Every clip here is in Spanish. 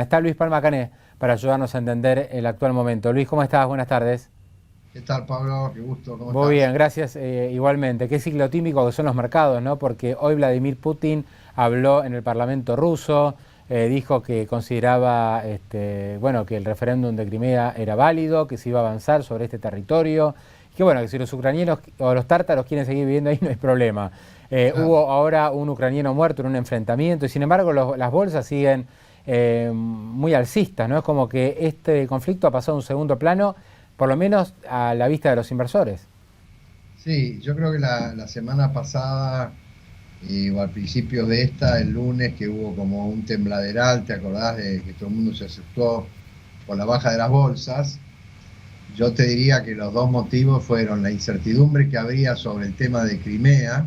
Está Luis Palma Cané para ayudarnos a entender el actual momento. Luis, ¿cómo estás? Buenas tardes. ¿Qué tal, Pablo? Qué gusto, ¿cómo Muy estás? bien, gracias igualmente. Qué ciclotímico que son los mercados, ¿no? Porque hoy Vladimir Putin habló en el Parlamento ruso, dijo que consideraba, bueno, que el referéndum de Crimea era válido, que se iba a avanzar sobre este territorio, que bueno, que si los ucranianos o los tártaros quieren seguir viviendo ahí no hay problema. Claro. Hubo ahora un ucraniano muerto en un enfrentamiento y sin embargo las bolsas siguen muy alcistas, ¿no? Es como que este conflicto ha pasado a un segundo plano, por lo menos a la vista de los inversores. Sí, yo creo que la semana pasada, o al principio de esta, el lunes, que hubo como un tembladeral, ¿te acordás de que todo el mundo se asustó por la baja de las bolsas? Yo te diría que los dos motivos fueron la incertidumbre que habría sobre el tema de Crimea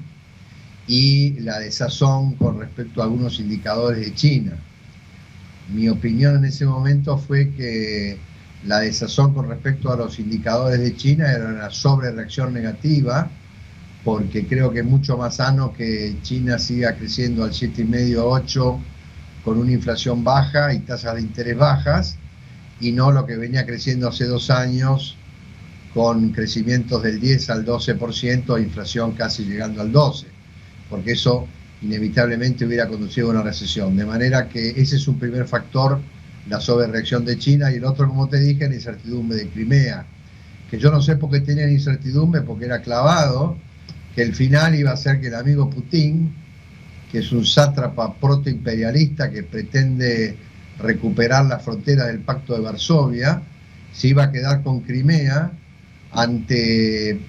y la desazón con respecto a algunos indicadores de China. Mi opinión en ese momento fue que la desazón con respecto a los indicadores de China era una sobrereacción negativa, porque creo que es mucho más sano que China siga creciendo al 7,5-8 con una inflación baja y tasas de interés bajas, y no lo que venía creciendo hace 2 años con crecimientos del 10 al 12% e inflación casi llegando al 12%, porque eso inevitablemente hubiera conducido a una recesión. De manera que ese es un primer factor, la sobrereacción de China, y el otro, como te dije, la incertidumbre de Crimea, que yo no sé por qué tenían incertidumbre, porque era clavado que el final iba a ser que el amigo Putin, que es un sátrapa protoimperialista que pretende recuperar las fronteras del Pacto de Varsovia, se iba a quedar con Crimea ante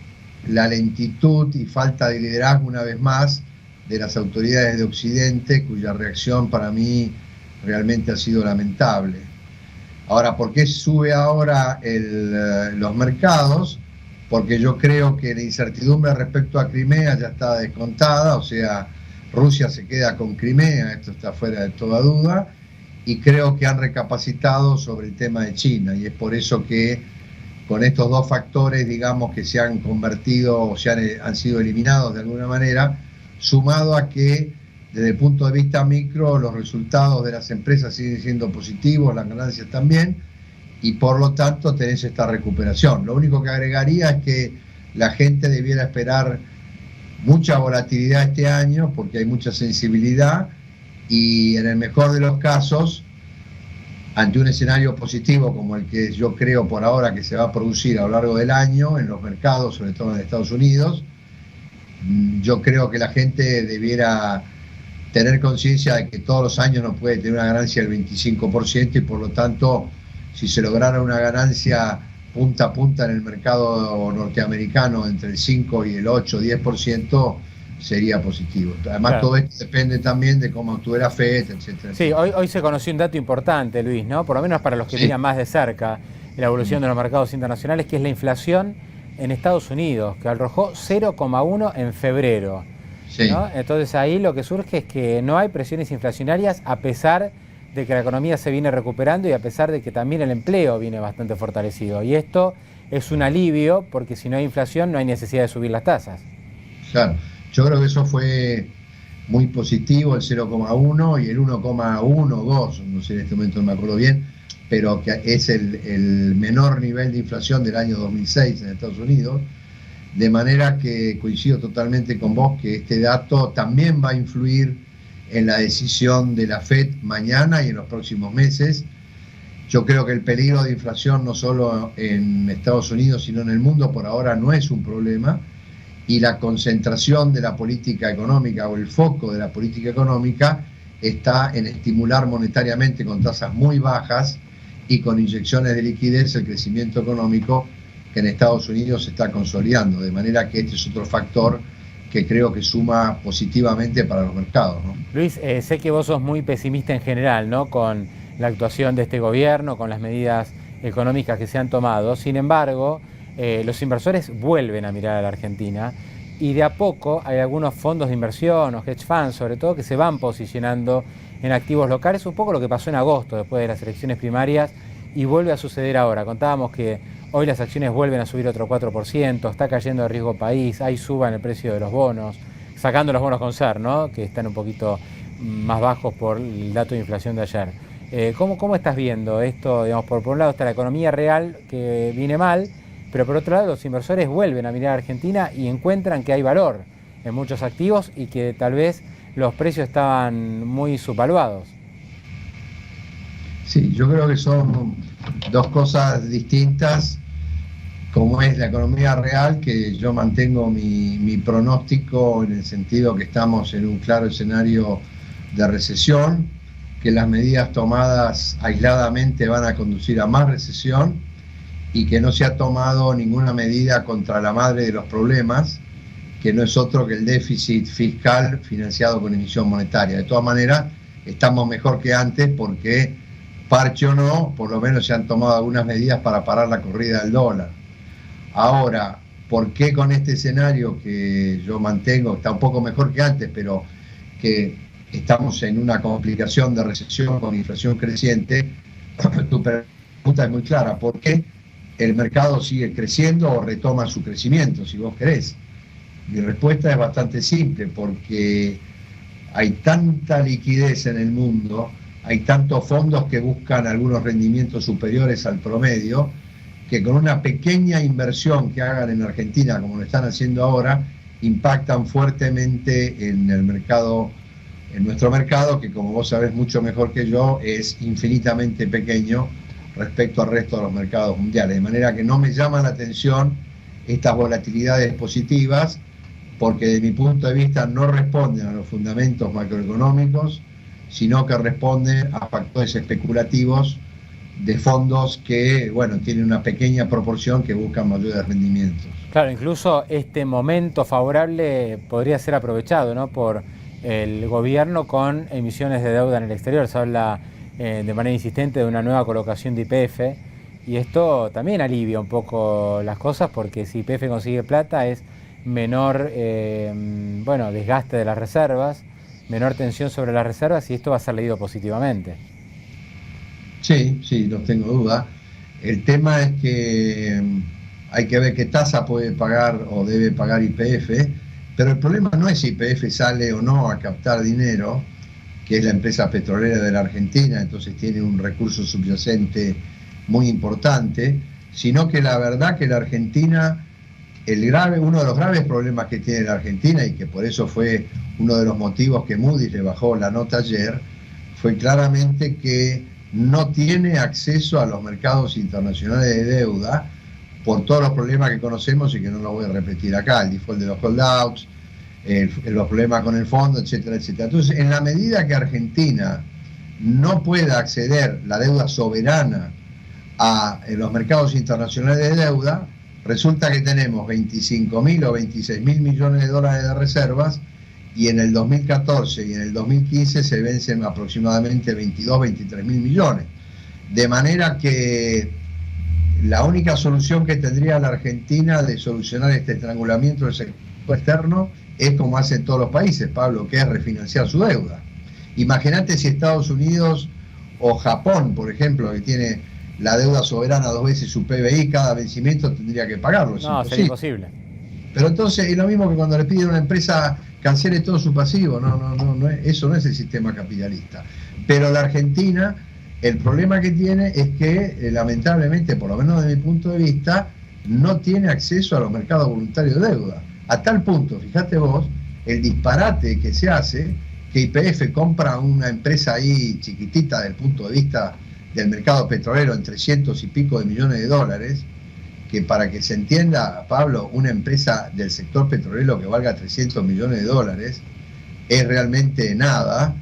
la lentitud y falta de liderazgo, una vez más, de las autoridades de Occidente, cuya reacción para mí realmente ha sido lamentable. Ahora, ¿por qué sube ahora los mercados? Porque yo creo que la incertidumbre respecto a Crimea ya está descontada, o sea, Rusia se queda con Crimea, esto está fuera de toda duda, y creo que han recapacitado sobre el tema de China, y es por eso que con estos dos factores, digamos, que se han convertido o han sido eliminados de alguna manera, sumado a que desde el punto de vista micro los resultados de las empresas siguen siendo positivos, las ganancias también, y por lo tanto tenés esta recuperación. Lo único que agregaría es que la gente debiera esperar mucha volatilidad este año porque hay mucha sensibilidad, y en el mejor de los casos, ante un escenario positivo como el que yo creo por ahora que se va a producir a lo largo del año en los mercados, sobre todo en Estados Unidos, yo creo que la gente debiera tener conciencia de que todos los años no puede tener una ganancia del 25%, y por lo tanto, si se lograra una ganancia punta a punta en el mercado norteamericano entre el 5 y el 8 o 10%, sería positivo. Además, Claro. todo esto depende también de cómo actúe la FED, etcétera, Sí, etcétera. hoy se conoció un dato importante, Luis, ¿no? Por lo menos para los que Sí. miran más de cerca la evolución Mm. de los mercados internacionales, que es la inflación en Estados Unidos, que arrojó 0,1 en febrero, Sí. ¿no? Entonces ahí lo que surge es que no hay presiones inflacionarias a pesar de que la economía se viene recuperando y a pesar de que también el empleo viene bastante fortalecido. Y esto es un alivio porque si no hay inflación no hay necesidad de subir las tasas. Claro, yo creo que eso fue muy positivo, el 0,1 y el 1,12, no sé, en este momento no me acuerdo bien, pero que es el menor nivel de inflación del año 2006 en Estados Unidos, de manera que coincido totalmente con vos que este dato también va a influir en la decisión de la FED mañana y en los próximos meses. Yo creo que el peligro de inflación no solo en Estados Unidos, sino en el mundo, por ahora no es un problema, y la concentración de la política económica o el foco de la política económica está en estimular monetariamente con tasas muy bajas y con inyecciones de liquidez el crecimiento económico que en Estados Unidos se está consolidando, de manera que este es otro factor que creo que suma positivamente para los mercados, ¿no? Luis, sé que vos sos muy pesimista en general, ¿no? Con la actuación de este gobierno, con las medidas económicas que se han tomado. Sin embargo, los inversores vuelven a mirar a la Argentina y de a poco hay algunos fondos de inversión o hedge funds, sobre todo, que se van posicionando en activos locales, un poco lo que pasó en agosto después de las elecciones primarias y vuelve a suceder ahora. Contábamos que hoy las acciones vuelven a subir otro 4%, está cayendo el riesgo país, hay suba en el precio de los bonos, sacando los bonos con SER, ¿no? Que están un poquito más bajos por el dato de inflación de ayer. ¿Cómo estás viendo esto? Digamos, por un lado está la economía real que viene mal, pero por otro lado los inversores vuelven a mirar a Argentina y encuentran que hay valor en muchos activos y que tal vez los precios estaban muy subvaluados. Sí, yo creo que son dos cosas distintas, como es la economía real, que yo mantengo mi pronóstico en el sentido que estamos en un claro escenario de recesión, que las medidas tomadas aisladamente van a conducir a más recesión y que no se ha tomado ninguna medida contra la madre de los problemas, que no es otro que el déficit fiscal financiado con emisión monetaria. De todas maneras, estamos mejor que antes porque, parche o no, por lo menos se han tomado algunas medidas para parar la corrida del dólar. Ahora, ¿por qué con este escenario que yo mantengo, está un poco mejor que antes, pero que estamos en una complicación de recesión con inflación creciente? Tu pregunta es muy clara. ¿Por qué el mercado sigue creciendo o retoma su crecimiento, si vos querés? Mi respuesta es bastante simple, porque hay tanta liquidez en el mundo, hay tantos fondos que buscan algunos rendimientos superiores al promedio, que con una pequeña inversión que hagan en Argentina, como lo están haciendo ahora, impactan fuertemente en el mercado, en nuestro mercado, que como vos sabés mucho mejor que yo, es infinitamente pequeño respecto al resto de los mercados mundiales. De manera que no me llama la atención estas volatilidades positivas, porque de mi punto de vista no responden a los fundamentos macroeconómicos, sino que responden a factores especulativos de fondos que, bueno, tienen una pequeña proporción que buscan mayores rendimientos. Claro, incluso este momento favorable podría ser aprovechado, ¿no?, por el gobierno con emisiones de deuda en el exterior. Se habla de manera insistente de una nueva colocación de YPF, y esto también alivia un poco las cosas, porque si YPF consigue plata es menor desgaste de las reservas, menor tensión sobre las reservas, y esto va a ser leído positivamente. Sí, no tengo duda. El tema es que hay que ver qué tasa puede pagar o debe pagar YPF, pero el problema no es si YPF sale o no a captar dinero, que es la empresa petrolera de la Argentina, entonces tiene un recurso subyacente muy importante, sino que la verdad que la Argentina, uno de los graves problemas que tiene la Argentina, y que por eso fue uno de los motivos que Moody's le bajó la nota ayer, fue claramente que no tiene acceso a los mercados internacionales de deuda por todos los problemas que conocemos y que no los voy a repetir acá, el default de los holdouts, los problemas con el fondo, etcétera, etcétera. Entonces, en la medida que Argentina no pueda acceder la deuda soberana a los mercados internacionales de deuda, resulta que tenemos 25.000 o 26.000 millones de dólares de reservas, y en el 2014 y en el 2015 se vencen aproximadamente 23.000 millones. De manera que la única solución que tendría la Argentina de solucionar este estrangulamiento del sector externo es como hacen todos los países, Pablo, que es refinanciar su deuda. Imagínate si Estados Unidos o Japón, por ejemplo, que tiene la deuda soberana 2 veces su PBI, cada vencimiento tendría que pagarlo. No, sería imposible. Pero entonces es lo mismo que cuando le piden a una empresa cancele todo su pasivo. No, eso no es el sistema capitalista. Pero la Argentina, el problema que tiene es que lamentablemente, por lo menos desde mi punto de vista, no tiene acceso a los mercados voluntarios de deuda. A tal punto, fíjate vos, el disparate que se hace, que YPF compra una empresa ahí chiquitita desde el punto de vista del mercado petrolero en 300 y pico de millones de dólares, que para que se entienda, Pablo, una empresa del sector petrolero que valga 300 millones de dólares es realmente nada,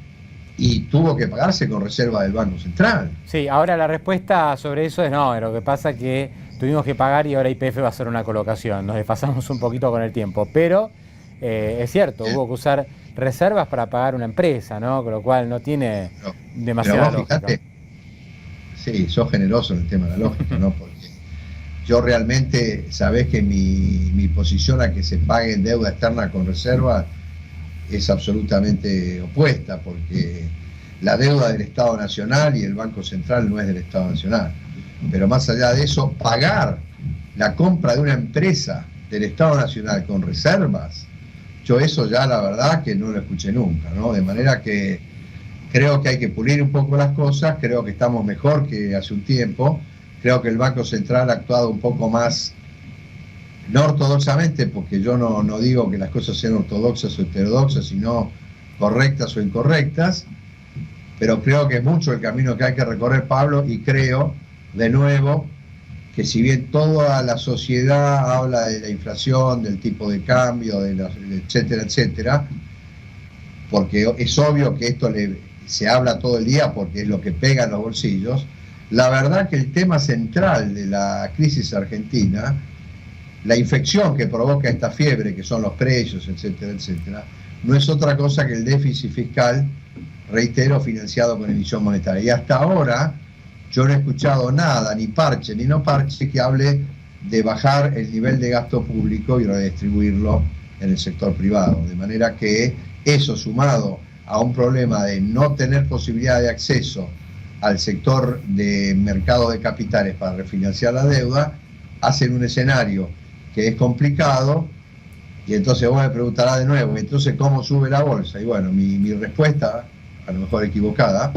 y tuvo que pagarse con reserva del Banco Central. Sí, ahora la respuesta sobre eso es no, lo que pasa es que tuvimos que pagar y ahora YPF va a hacer una colocación, nos desfasamos un poquito con el tiempo, pero es cierto, hubo que usar reservas para pagar una empresa, ¿no? Con lo cual no tiene demasiada lógica. Fíjate, sí, sos generoso en el tema de la lógica, ¿no? Porque yo realmente, sabés que mi posición a que se pague en deuda externa con reserva es absolutamente opuesta, porque la deuda del Estado Nacional y el Banco Central no es del Estado Nacional. Pero más allá de eso, pagar la compra de una empresa del Estado Nacional con reservas, yo eso ya la verdad que no lo escuché nunca, ¿no? De manera que Creo que hay que pulir un poco las cosas, creo que estamos mejor que hace un tiempo, creo que el Banco Central ha actuado un poco más, no ortodoxamente, porque yo no digo que las cosas sean ortodoxas o heterodoxas, sino correctas o incorrectas, pero creo que es mucho el camino que hay que recorrer, Pablo, y creo, de nuevo, que si bien toda la sociedad habla de la inflación, del tipo de cambio, etcétera, etcétera, porque es obvio que esto se habla todo el día porque es lo que pega en los bolsillos, la verdad que el tema central de la crisis argentina, la infección que provoca esta fiebre, que son los precios, etcétera, etcétera, no es otra cosa que el déficit fiscal, reitero, financiado con emisión monetaria. Y hasta ahora yo no he escuchado nada, ni parche ni no parche, que hable de bajar el nivel de gasto público y redistribuirlo en el sector privado. De manera que eso, sumado a un problema de no tener posibilidad de acceso al sector de mercado de capitales para refinanciar la deuda, hacen un escenario que es complicado. Y entonces vos me preguntarás de nuevo, entonces ¿cómo sube la bolsa? Y bueno, mi respuesta, a lo mejor equivocada,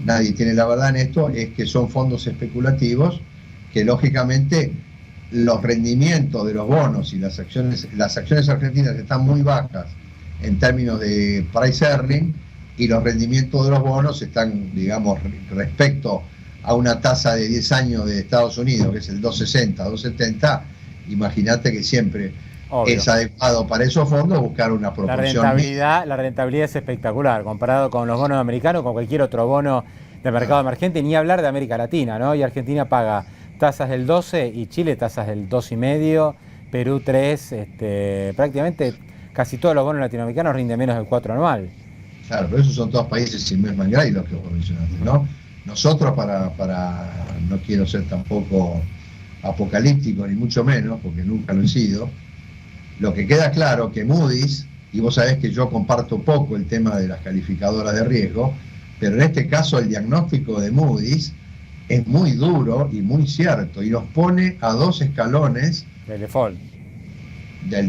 nadie tiene la verdad en esto, es que son fondos especulativos que lógicamente los rendimientos de los bonos y las acciones argentinas están muy bajas en términos de price earning, y los rendimientos de los bonos están, digamos, respecto a una tasa de 10 años de Estados Unidos, que es el 2,60, 2,70, imagínate que siempre obvio, es adecuado para esos fondos buscar una proporción. La rentabilidad es espectacular, comparado con los bonos americanos, con cualquier otro bono de mercado emergente, ni hablar de América Latina, ¿no? Y Argentina paga tasas del 12 y Chile tasas del 2,5, Perú 3, prácticamente casi todos los bonos latinoamericanos rinden menos del 4 anual. Claro, pero esos son todos países sin mes y los que vos mencionaste, ¿no? Nosotros, no quiero ser tampoco apocalíptico, ni mucho menos, porque nunca lo he sido, lo que queda claro que Moody's, y vos sabés que yo comparto poco el tema de las calificadoras de riesgo, pero en este caso el diagnóstico de Moody's es muy duro y muy cierto, y nos pone a 2 escalones del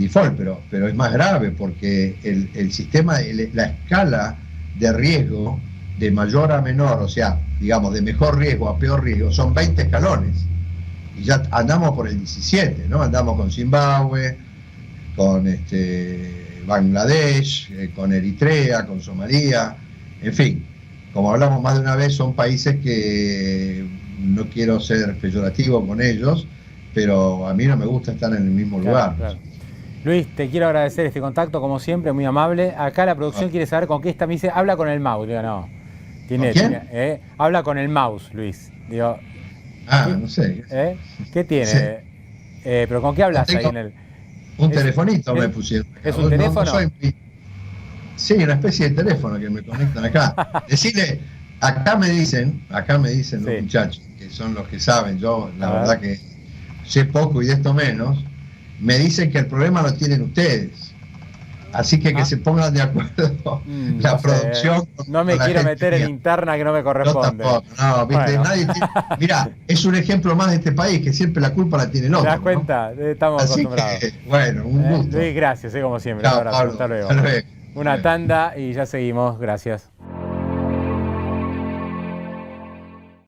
default, pero es más grave porque el sistema, la escala de riesgo de mayor a menor, o sea, digamos, de mejor riesgo a peor riesgo, son 20 escalones, y ya andamos por el 17, ¿no? Andamos con Zimbabue, con Bangladesh, con Eritrea, con Somalia, en fin, como hablamos más de una vez, son países que no quiero ser peyorativo con ellos, pero a mí no me gusta estar en el mismo lugar. Claro. Luis, te quiero agradecer este contacto, como siempre, muy amable. Acá la producción quiere saber con qué está, me dice, habla con el mouse. Digo, no. Habla con el mouse, Luis. Digo, no sé. ¿Qué tiene? Sí. ¿Pero con qué hablas ahí en el...? Un telefonito me pusieron. ¿Es un teléfono? Sí, una especie de teléfono que me conectan acá. Decirle, acá me dicen los muchachos, que son los que saben, yo la verdad que sé poco y de esto menos, me dicen que el problema lo tienen ustedes. Así que se pongan de acuerdo la producción. No me quiero meter en interna que no me corresponde. Yo tampoco, ¿viste? Bueno. Nadie tiene... Mirá, es un ejemplo más de este país, que siempre la culpa la tiene el otro. ¿Te das cuenta? ¿No? Estamos acostumbrados. Bueno, un gusto. Luis, gracias, como siempre. Chao, un abrazo. Pablo. Hasta luego. Hasta luego. Una tanda y ya seguimos. Gracias.